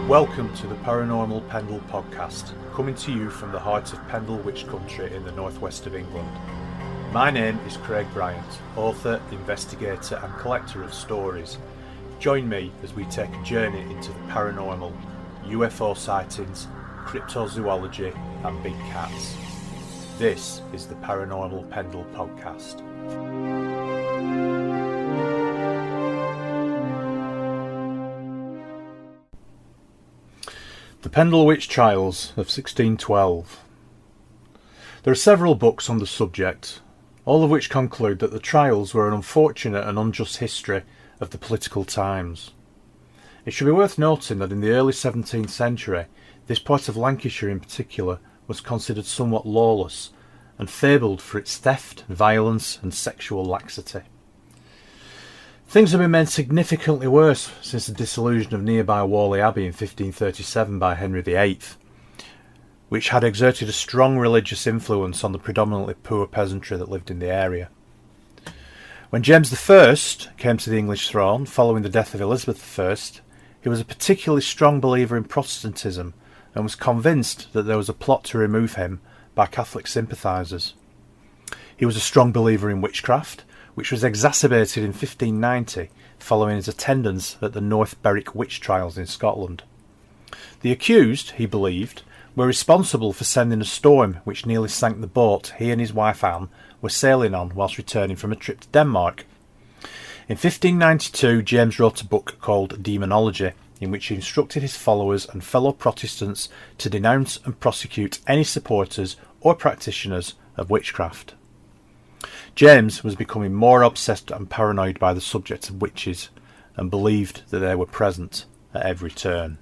Welcome to the Paranormal Pendle podcast, coming to you from the heart of Pendle Witch country in the northwest of England. My name is Craig Bryant, author, investigator and collector of stories. Join me as we take a journey into the paranormal, UFO sightings, cryptozoology and big cats. This is the Paranormal Pendle podcast. The Pendle Witch Trials of 1612. There are several books on the subject, all of which conclude that the trials were an unfortunate and unjust history of the political times. It should be worth noting that in the early 17th century, this part of Lancashire in particular was considered somewhat lawless and fabled for its theft, violence and sexual laxity. Things have been made significantly worse since the dissolution of nearby Whalley Abbey in 1537 by Henry VIII, which had exerted a strong religious influence on the predominantly poor peasantry that lived in the area. When James I came to the English throne following the death of Elizabeth I, he was a particularly strong believer in Protestantism and was convinced that there was a plot to remove him by Catholic sympathisers. He was a strong believer in witchcraft, which was exacerbated in 1590 following his attendance at the North Berwick witch trials in Scotland. The accused, he believed, were responsible for sending a storm which nearly sank the boat he and his wife Anne were sailing on whilst returning from a trip to Denmark. In 1592 James wrote a book called Demonology, in which he instructed his followers and fellow Protestants to denounce and prosecute any supporters or practitioners of witchcraft. James was becoming more obsessed and paranoid by the subject of witches and believed that they were present at every turn.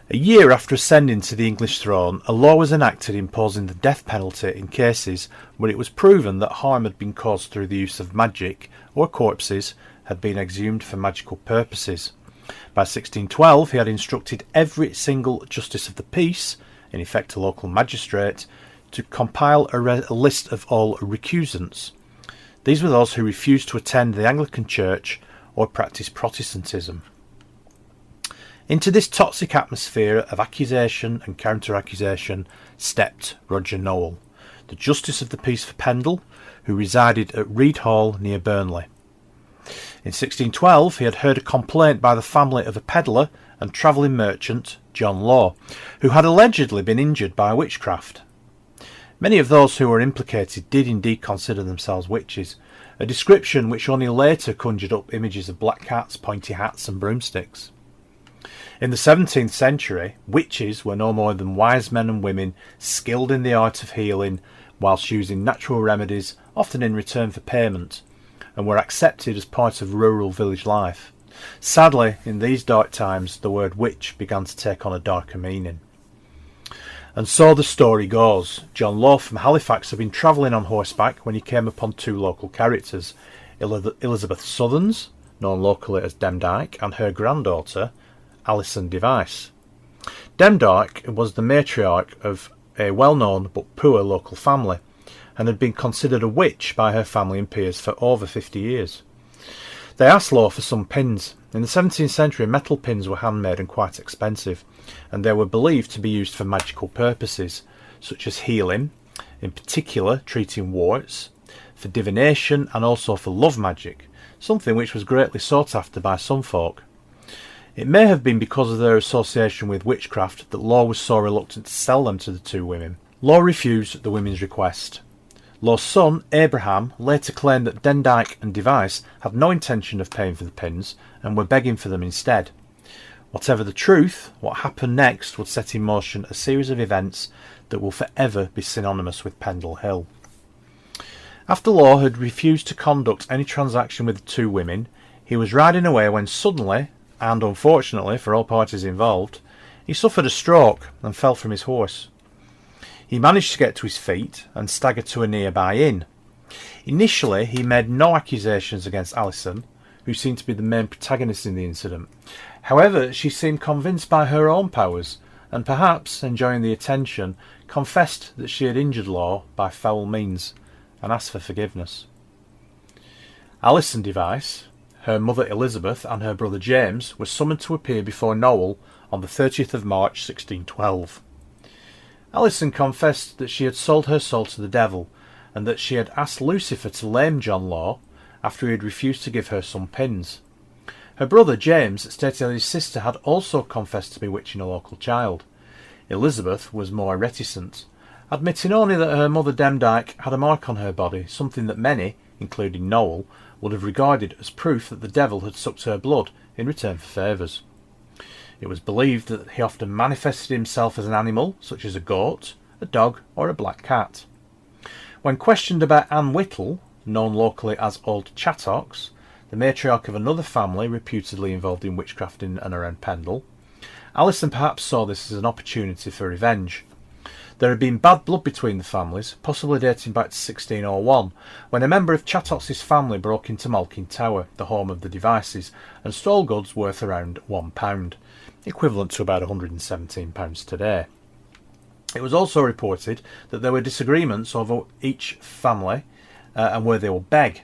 A year after ascending to the English throne, a law was enacted imposing the death penalty in cases where it was proven that harm had been caused through the use of magic or corpses had been exhumed for magical purposes. By 1612 he had instructed every single justice of the peace, in effect a local magistrate, to compile a list of all recusants. These were those who refused to attend the Anglican Church or practice Protestantism. Into this toxic atmosphere of accusation and counter-accusation stepped Roger Nowell, the Justice of the Peace for Pendle, who resided at Reed Hall near Burnley. In 1612 he had heard a complaint by the family of a pedlar and travelling merchant, John Law, who had allegedly been injured by witchcraft. Many of those who were implicated did indeed consider themselves witches, a description which only later conjured up images of black cats, pointy hats and broomsticks. In the 17th century, witches were no more than wise men and women skilled in the art of healing whilst using natural remedies, often in return for payment, and were accepted as part of rural village life. Sadly, in these dark times, the word witch began to take on a darker meaning. And so the story goes. John Law from Halifax had been travelling on horseback when he came upon two local characters, Elizabeth Southerns, known locally as Demdike, and her granddaughter, Alison Device. Demdike was the matriarch of a well-known but poor local family, and had been considered a witch by her family and peers for over 50 years. They asked Law for some pins. In the 17th century, metal pins were handmade and quite expensive, and they were believed to be used for magical purposes, such as healing, in particular treating warts, for divination and also for love magic, something which was greatly sought after by some folk. It may have been because of their association with witchcraft that Law was so reluctant to sell them to the two women. Law refused the women's request. Law's son, Abraham, later claimed that Demdike and Device had no intention of paying for the pins and were begging for them instead. Whatever the truth, what happened next would set in motion a series of events that will forever be synonymous with Pendle Hill. After Law had refused to conduct any transaction with the two women, he was riding away when suddenly, and unfortunately for all parties involved, he suffered a stroke and fell from his horse. He managed to get to his feet and staggered to a nearby inn. Initially, he made no accusations against Alison, who seemed to be the main protagonist in the incident. However, she seemed convinced by her own powers, and perhaps, enjoying the attention, confessed that she had injured Law by foul means, and asked for forgiveness. Alison Device, her mother Elizabeth and her brother James were summoned to appear before Noel on the 30th of March 1612. Alison confessed that she had sold her soul to the devil and that she had asked Lucifer to lame John Law after he had refused to give her some pins. Her brother James stated that his sister had also confessed to bewitching a local child. Elizabeth was more reticent, admitting only that her mother Demdike had a mark on her body, something that many, including Noel, would have regarded as proof that the devil had sucked her blood in return for favours. It was believed that he often manifested himself as an animal, such as a goat, a dog, or a black cat. When questioned about Anne Whittle, known locally as Old Chattox, the matriarch of another family reputedly involved in witchcraft in and around Pendle, Alison perhaps saw this as an opportunity for revenge. There had been bad blood between the families, possibly dating back to 1601, when a member of Chattox's family broke into Malkin Tower, the home of the Devices, and stole goods worth around £1, equivalent to about £117 today. It was also reported that there were disagreements over each family and where they would beg,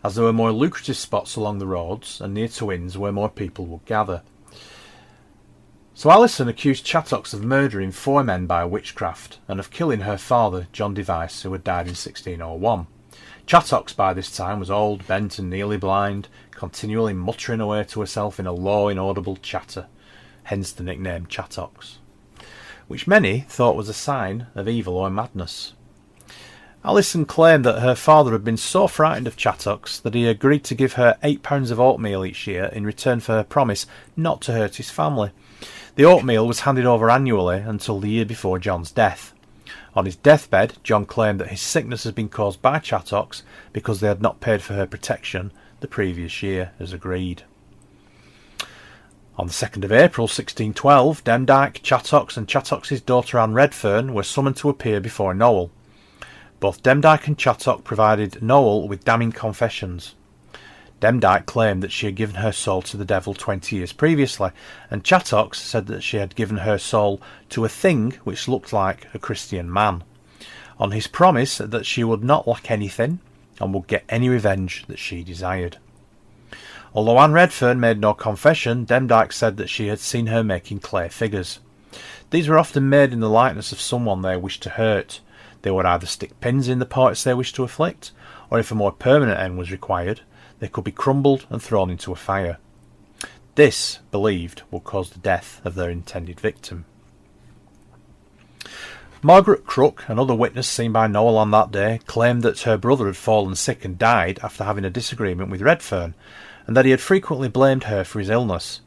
as there were more lucrative spots along the roads and near to inns where more people would gather. So Alison accused Chattox of murdering 4 men by witchcraft and of killing her father, John Device, who had died in 1601. Chattox by this time was old, bent and nearly blind, continually muttering away to herself in a low, inaudible chatter, hence the nickname Chattox, which many thought was a sign of evil or madness. Alison claimed that her father had been so frightened of Chattox that he agreed to give her £8 of oatmeal each year in return for her promise not to hurt his family. The oatmeal was handed over annually until the year before John's death. On his deathbed, John claimed that his sickness had been caused by Chattox because they had not paid for her protection the previous year, as agreed. On the 2nd of April 1612, Demdike, Chattox and Chattox's daughter Anne Redfern were summoned to appear before Noel. Both Demdike and Chattox provided Noel with damning confessions. Demdike claimed that she had given her soul to the devil 20 years previously, and Chattox said that she had given her soul to a thing which looked like a Christian man, on his promise that she would not lack anything and would get any revenge that she desired. Although Anne Redfern made no confession, Demdike said that she had seen her making clay figures. These were often made in the likeness of someone they wished to hurt. They would either stick pins in the parts they wished to afflict, or if a more permanent end was required, they could be crumbled and thrown into a fire. This, believed, would cause the death of their intended victim. Margaret Crook, another witness seen by Noel on that day, claimed that her brother had fallen sick and died after having a disagreement with Redfern, and that he had frequently blamed her for his illness.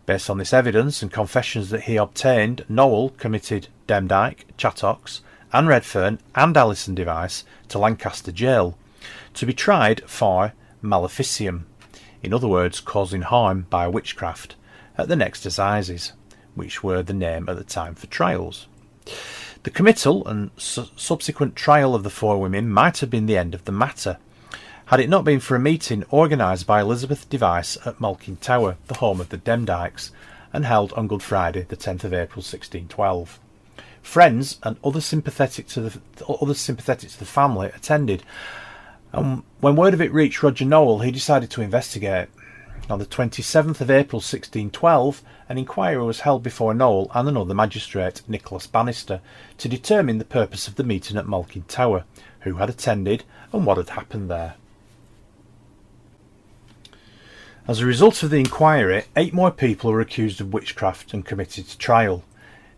Based on this evidence and confessions that he obtained, Noel committed Demdike, Chattox, Anne Redfern and Alison Device to Lancaster Jail, to be tried for maleficium, in other words causing harm by witchcraft, at the next assizes, which were the name at the time for trials. The committal and subsequent trial of the 4 women might have been the end of the matter, had it not been for a meeting organised by Elizabeth Device at Malkin Tower, the home of the Demdikes, and held on Good Friday, the 10th of April 1612. Friends and others sympathetic to the family attended, and when word of it reached Roger Noel, he decided to investigate. On the 27th of April 1612, an inquiry was held before Noel and another magistrate, Nicholas Bannister, to determine the purpose of the meeting at Malkin Tower, who had attended, and what had happened there. As a result of the inquiry, 8 more people were accused of witchcraft and committed to trial.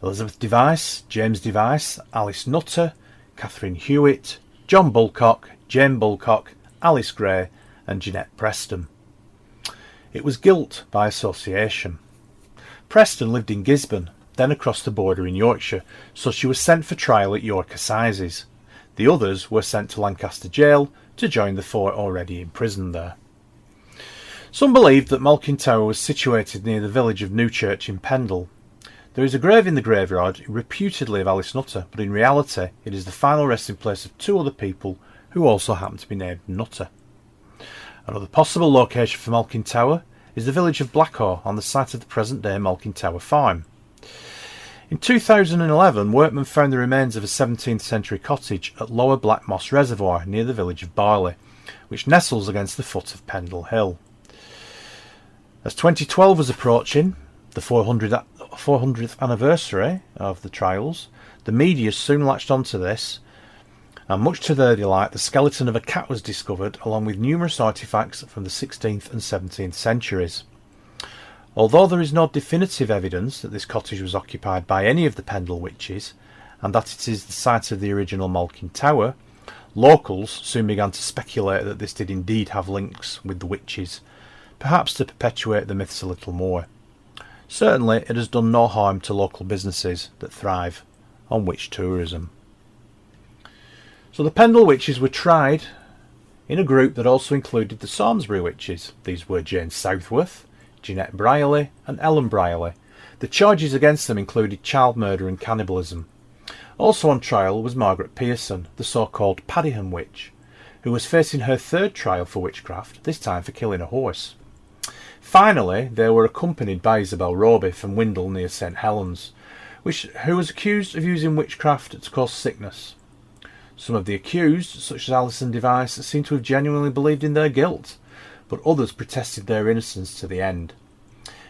Elizabeth Device, James Device, Alice Nutter, Catherine Hewitt, John Bulcock, Jane Bulcock, Alice Gray and Jeanette Preston. It was guilt by association. Preston lived in Gisborne, then across the border in Yorkshire, so she was sent for trial at York Assizes. The others were sent to Lancaster Jail to join the 4 already imprisoned there. Some believed that Malkin Tower was situated near the village of Newchurch in Pendle. There is a grave in the graveyard, reputedly of Alice Nutter, but in reality it is the final resting place of 2 other people who also happen to be named Nutter. Another possible location for Malkin Tower is the village of Blackhaw on the site of the present-day Malkin Tower farm. In 2011, workmen found the remains of a 17th century cottage at Lower Black Moss Reservoir near the village of Barley, which nestles against the foot of Pendle Hill. As 2012 was approaching, the 400th anniversary of the trials, the media soon latched onto this, and much to their delight, the skeleton of a cat was discovered, along with numerous artefacts from the 16th and 17th centuries. Although there is no definitive evidence that this cottage was occupied by any of the Pendle Witches, and that it is the site of the original Malkin Tower, locals soon began to speculate that this did indeed have links with the witches, perhaps to perpetuate the myths a little more. Certainly it has done no harm to local businesses that thrive on witch tourism. So the Pendle Witches were tried in a group that also included the Samlesbury Witches. These were Jane Southworth, Jeanette Brierley and Ellen Brierley. The charges against them included child murder and cannibalism. Also on trial was Margaret Pearson, the so-called Padiham Witch, who was facing her third trial for witchcraft, this time for killing a horse. Finally, they were accompanied by Isabel Roby from Windle near St Helens, who was accused of using witchcraft to cause sickness. Some of the accused, such as Alison Device, seem to have genuinely believed in their guilt, but others protested their innocence to the end.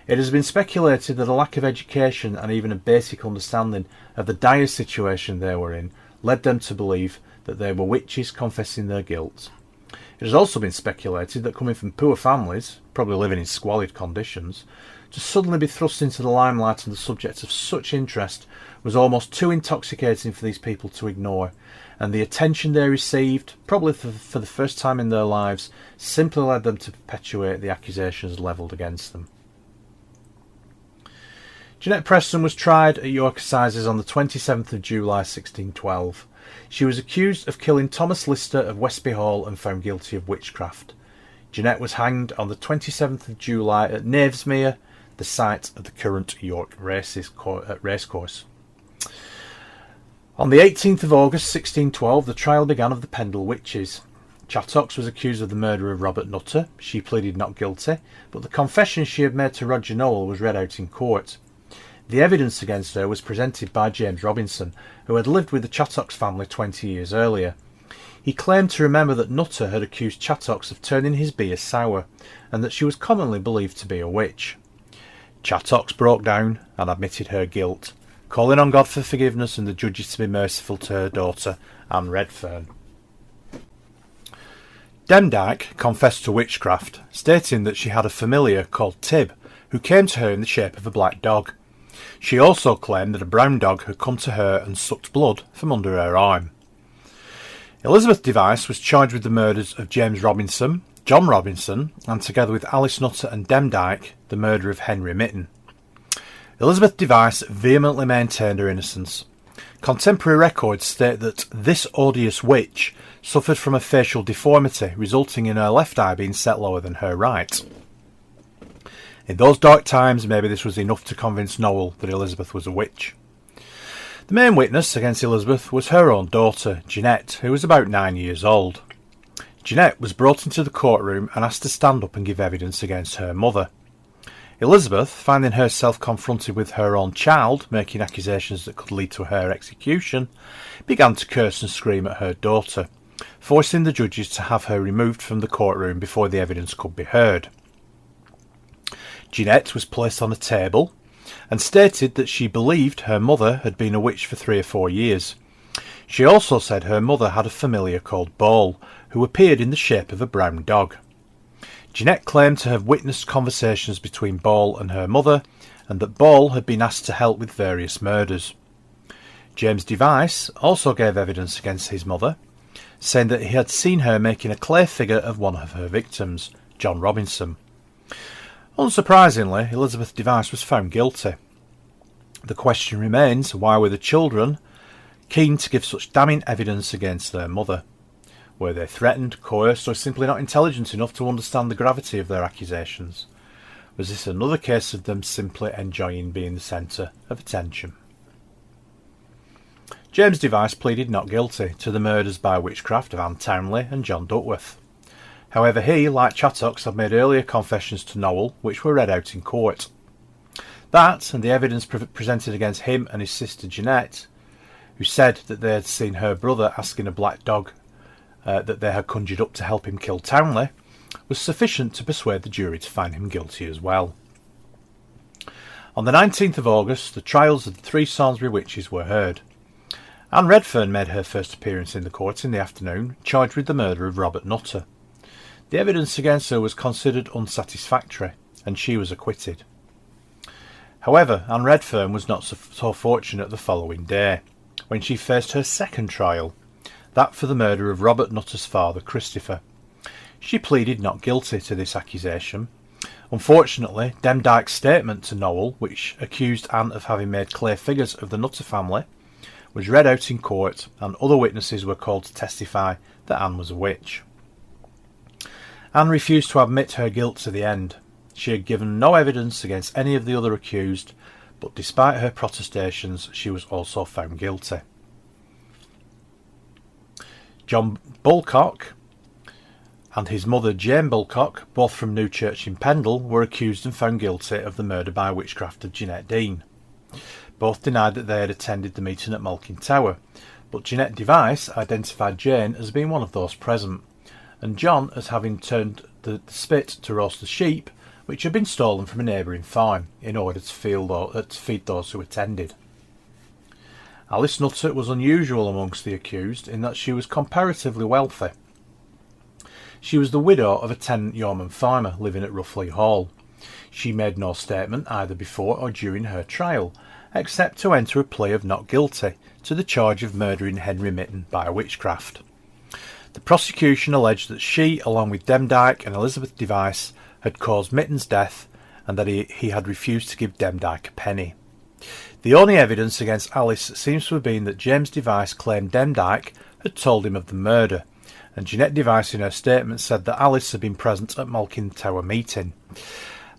It has been speculated that a lack of education and even a basic understanding of the dire situation they were in led them to believe that they were witches confessing their guilt. It has also been speculated that coming from poor families, probably living in squalid conditions, to suddenly be thrust into the limelight and the subject of such interest was almost too intoxicating for these people to ignore, and the attention they received, probably for the first time in their lives, simply led them to perpetuate the accusations levelled against them. Jeanette Preston was tried at York Assizes on the 27th of July 1612. She was accused of killing Thomas Lister of Westby Hall and found guilty of witchcraft. Jeanette was hanged on the 27th of July at Knavesmere, the site of the current York racecourse. On the 18th of August 1612, the trial began of the Pendle Witches. Chattox was accused of the murder of Robert Nutter. She pleaded not guilty, but the confession she had made to Roger Nowell was read out in court. The evidence against her was presented by James Robinson, who had lived with the Chattox family 20 years earlier. He claimed to remember that Nutter had accused Chattox of turning his beer sour, and that she was commonly believed to be a witch. Chattox broke down and admitted her guilt, calling on God for forgiveness and the judges to be merciful to her daughter, Anne Redfern. Demdike confessed to witchcraft, stating that she had a familiar called Tib, who came to her in the shape of a black dog. She also claimed that a brown dog had come to her and sucked blood from under her arm. Elizabeth Device was charged with the murders of James Robinson, John Robinson, and together with Alice Nutter and Demdike, the murder of Henry Mitten. Elizabeth Device vehemently maintained her innocence. Contemporary records state that this odious witch suffered from a facial deformity, resulting in her left eye being set lower than her right. In those dark times, maybe this was enough to convince Nowell that Elizabeth was a witch. The main witness against Elizabeth was her own daughter, Jeanette, who was about 9 years old. Jeanette was brought into the courtroom and asked to stand up and give evidence against her mother. Elizabeth, finding herself confronted with her own child making accusations that could lead to her execution, began to curse and scream at her daughter, forcing the judges to have her removed from the courtroom before the evidence could be heard. Jeanette was placed on a table and stated that she believed her mother had been a witch for 3 or 4 years. She also said her mother had a familiar called Ball, who appeared in the shape of a brown dog. Jeanette claimed to have witnessed conversations between Ball and her mother, and that Ball had been asked to help with various murders. James Device also gave evidence against his mother, saying that he had seen her making a clay figure of one of her victims, John Robinson. Unsurprisingly, Elizabeth Device was found guilty. The question remains, why were the children keen to give such damning evidence against their mother? Were they threatened, coerced, or simply not intelligent enough to understand the gravity of their accusations? Was this another case of them simply enjoying being the centre of attention? James Device pleaded not guilty to the murders by witchcraft of Anne Townley and John Duckworth. However, he, like Chattox, had made earlier confessions to Nowell, which were read out in court. That, and the evidence presented against him and his sister Jeanette, who said that they had seen her brother asking a black dog that they had conjured up to help him kill Townley, was sufficient to persuade the jury to find him guilty as well. On the 19th of August, the trials of the three Samlesbury witches were heard. Anne Redfern made her first appearance in the court in the afternoon, charged with the murder of Robert Nutter. The evidence against her was considered unsatisfactory, and she was acquitted. However, Anne Redfern was not so fortunate the following day, when she faced her second trial, that for the murder of Robert Nutter's father, Christopher. She pleaded not guilty to this accusation. Unfortunately, Demdike's statement to Noel, which accused Anne of having made clay figures of the Nutter family, was read out in court, and other witnesses were called to testify that Anne was a witch. Anne refused to admit her guilt to the end. She had given no evidence against any of the other accused, but despite her protestations, she was also found guilty. John Bulcock and his mother Jane Bulcock, both from Newchurch in Pendle, were accused and found guilty of the murder by witchcraft of Jeanette Dean. Both denied that they had attended the meeting at Malkin Tower, but Jeanette Device identified Jane as being one of those present, and John as having turned the spit to roast the sheep, which had been stolen from a neighbouring farm, in order to feed those who attended. Alice Nutter was unusual amongst the accused in that she was comparatively wealthy. She was the widow of a tenant yeoman farmer living at Roughly Hall. She made no statement either before or during her trial, except to enter a plea of not guilty to the charge of murdering Henry Mitten by witchcraft. The prosecution alleged that she, along with Demdike and Elizabeth Device, had caused Mitten's death, and that he had refused to give Demdike a penny. The only evidence against Alice seems to have been that James Device claimed Demdike had told him of the murder, and Jeanette Device in her statement said that Alice had been present at Malkin Tower meeting.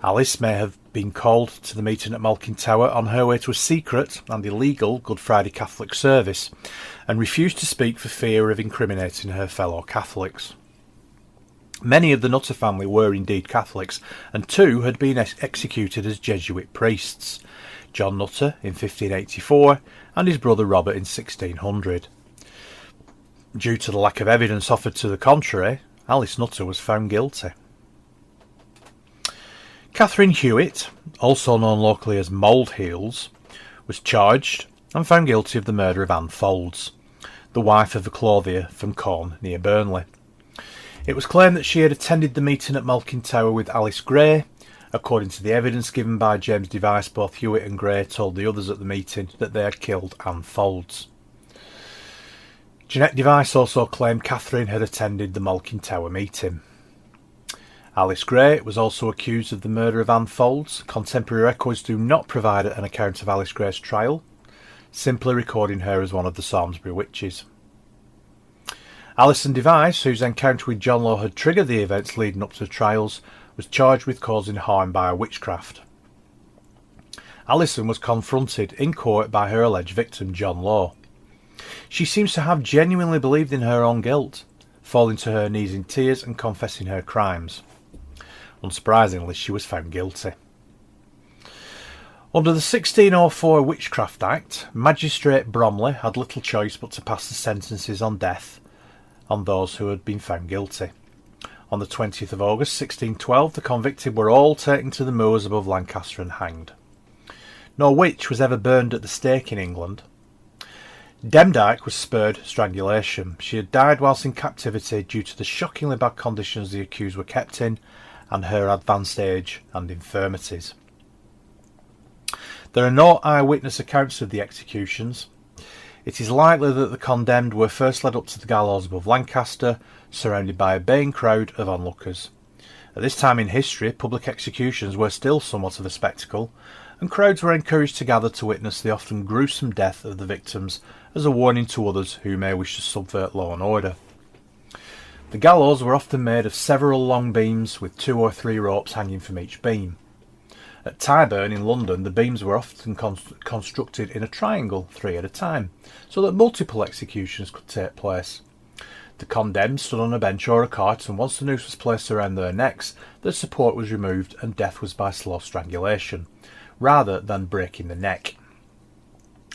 Alice may have been called to the meeting at Malkin Tower on her way to a secret and illegal Good Friday Catholic service, and refused to speak for fear of incriminating her fellow Catholics. Many of the Nutter family were indeed Catholics, and two had been executed as Jesuit priests, John Nutter in 1584 and his brother Robert in 1600. Due to the lack of evidence offered to the contrary, Alice Nutter was found guilty. Catherine Hewitt, also known locally as Mould Heels, was charged and found guilty of the murder of Anne Folds, the wife of a clothier from Corn near Burnley. It was claimed that she had attended the meeting at Malkin Tower with Alice Gray. According to the evidence given by James Device, both Hewitt and Gray told the others at the meeting that they had killed Anne Folds. Jeanette Device also claimed Catherine had attended the Malkin Tower meeting. Alice Gray was also accused of the murder of Anne Folds. Contemporary records do not provide an account of Alice Gray's trial, simply recording her as one of the Samlesbury witches. Alison Device, whose encounter with John Law had triggered the events leading up to the trials, was charged with causing harm by witchcraft. Alison was confronted in court by her alleged victim, John Law. She seems to have genuinely believed in her own guilt, falling to her knees in tears and confessing her crimes. Unsurprisingly, she was found guilty. Under the 1604 Witchcraft Act, Magistrate Bromley had little choice but to pass the sentences on death on those who had been found guilty. On the 20th of August 1612, the convicted were all taken to the moors above Lancaster and hanged. No witch was ever burned at the stake in England. Demdike was spared strangulation. She had died whilst in captivity due to the shockingly bad conditions the accused were kept in and her advanced age and infirmities. There are no eyewitness accounts of the executions. It is likely that the condemned were first led up to the gallows above Lancaster, surrounded by a baying crowd of onlookers. At this time in history, public executions were still somewhat of a spectacle, and crowds were encouraged to gather to witness the often gruesome death of the victims as a warning to others who may wish to subvert law and order. The gallows were often made of several long beams with 2 or 3 ropes hanging from each beam. At Tyburn in London, the beams were often constructed in a triangle, 3 at a time, so that multiple executions could take place. The condemned stood on a bench or a cart, and once the noose was placed around their necks, the support was removed and death was by slow strangulation, rather than breaking the neck.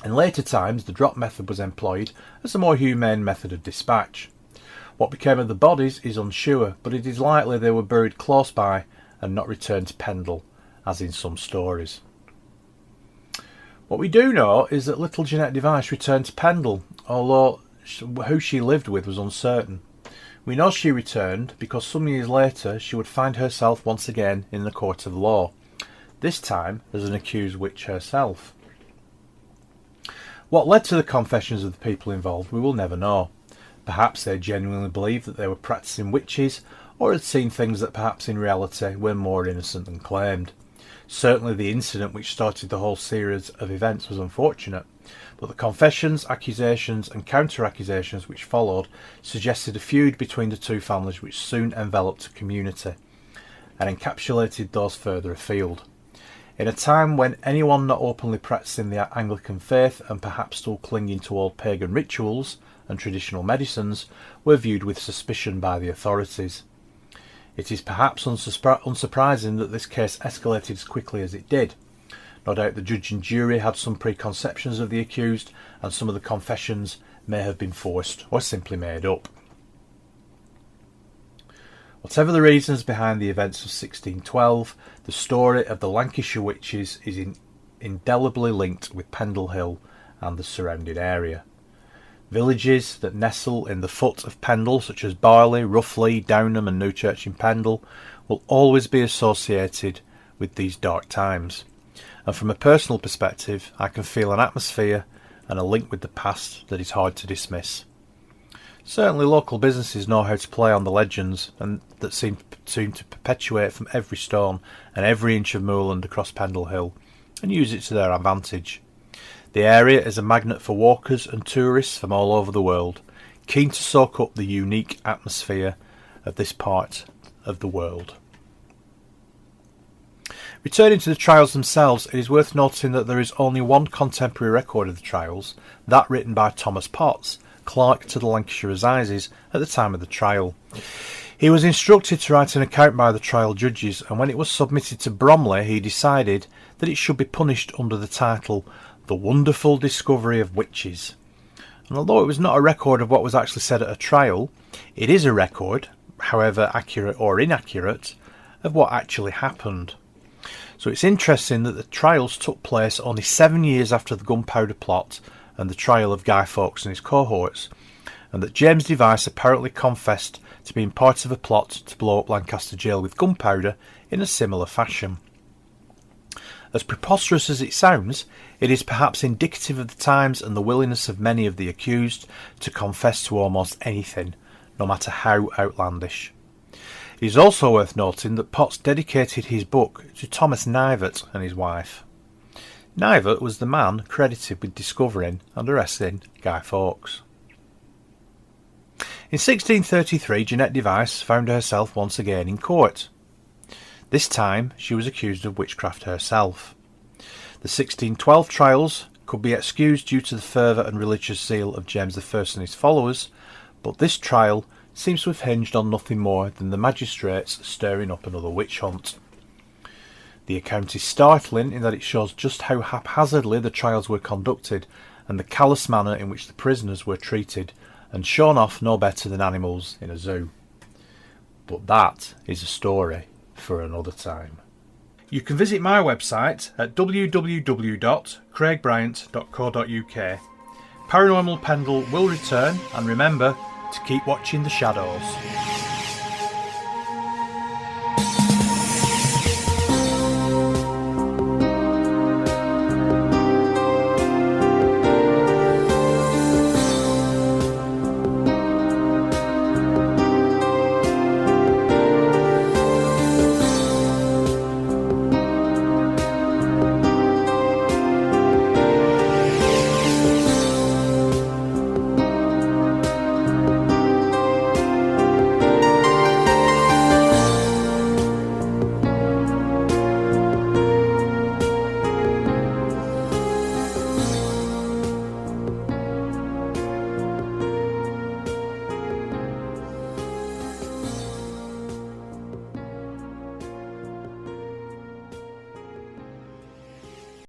In later times, the drop method was employed as a more humane method of dispatch. What became of the bodies is unsure, but it is likely they were buried close by and not returned to Pendle, as in some stories. What we do know is that little Jeanette Device returned to Pendle, although who she lived with was uncertain. We know she returned because some years later she would find herself once again in the court of law, this time as an accused witch herself. What led to the confessions of the people involved we will never know. Perhaps they genuinely believed that they were practising witches, or had seen things that perhaps in reality were more innocent than claimed. Certainly the incident which started the whole series of events was unfortunate, but the confessions, accusations and counter-accusations which followed suggested a feud between the two families which soon enveloped a community and encapsulated those further afield. In a time when anyone not openly practising the Anglican faith and perhaps still clinging to old pagan rituals and traditional medicines were viewed with suspicion by the authorities. It is perhaps unsurprising that this case escalated as quickly as it did. No doubt the judge and jury had some preconceptions of the accused, and some of the confessions may have been forced or simply made up. Whatever the reasons behind the events of 1612, the story of the Lancashire witches is indelibly linked with Pendle Hill and the surrounding area. Villages that nestle in the foot of Pendle, such as Barley, Roughly, Downham and Newchurch in Pendle, will always be associated with these dark times. And from a personal perspective, I can feel an atmosphere and a link with the past that is hard to dismiss. Certainly local businesses know how to play on the legends and that seem to perpetuate from every stone and every inch of moorland across Pendle Hill, and use it to their advantage. The area is a magnet for walkers and tourists from all over the world, keen to soak up the unique atmosphere of this part of the world. Returning to the trials themselves, it is worth noting that there is only one contemporary record of the trials, that written by Thomas Potts, clerk to the Lancashire Assizes at the time of the trial. He was instructed to write an account by the trial judges, and when it was submitted to Bromley he decided that it should be punished under the title The Wonderful Discovery of Witches. And although it was not a record of what was actually said at a trial, it is a record, however accurate or inaccurate, of what actually happened. So it's interesting that the trials took place only 7 years after the Gunpowder Plot and the trial of Guy Fawkes and his cohorts, and that James Device apparently confessed to being part of a plot to blow up Lancaster Jail with gunpowder in a similar fashion. As preposterous as it sounds, it is perhaps indicative of the times and the willingness of many of the accused to confess to almost anything, no matter how outlandish. It is also worth noting that Potts dedicated his book to Thomas Knivett and his wife. Knivett was the man credited with discovering and arresting Guy Fawkes. In 1633, Jeanette Device found herself once again in court. This time she was accused of witchcraft herself. The 1612 trials could be excused due to the fervour and religious zeal of James I and his followers, but this trial seems to have hinged on nothing more than the magistrates stirring up another witch hunt. The account is startling in that it shows just how haphazardly the trials were conducted and the callous manner in which the prisoners were treated and shown off no better than animals in a zoo. But that is a story for another time. You can visit my website at www.craigbryant.co.uk. Paranormal Pendle will return, and remember to keep watching the shadows.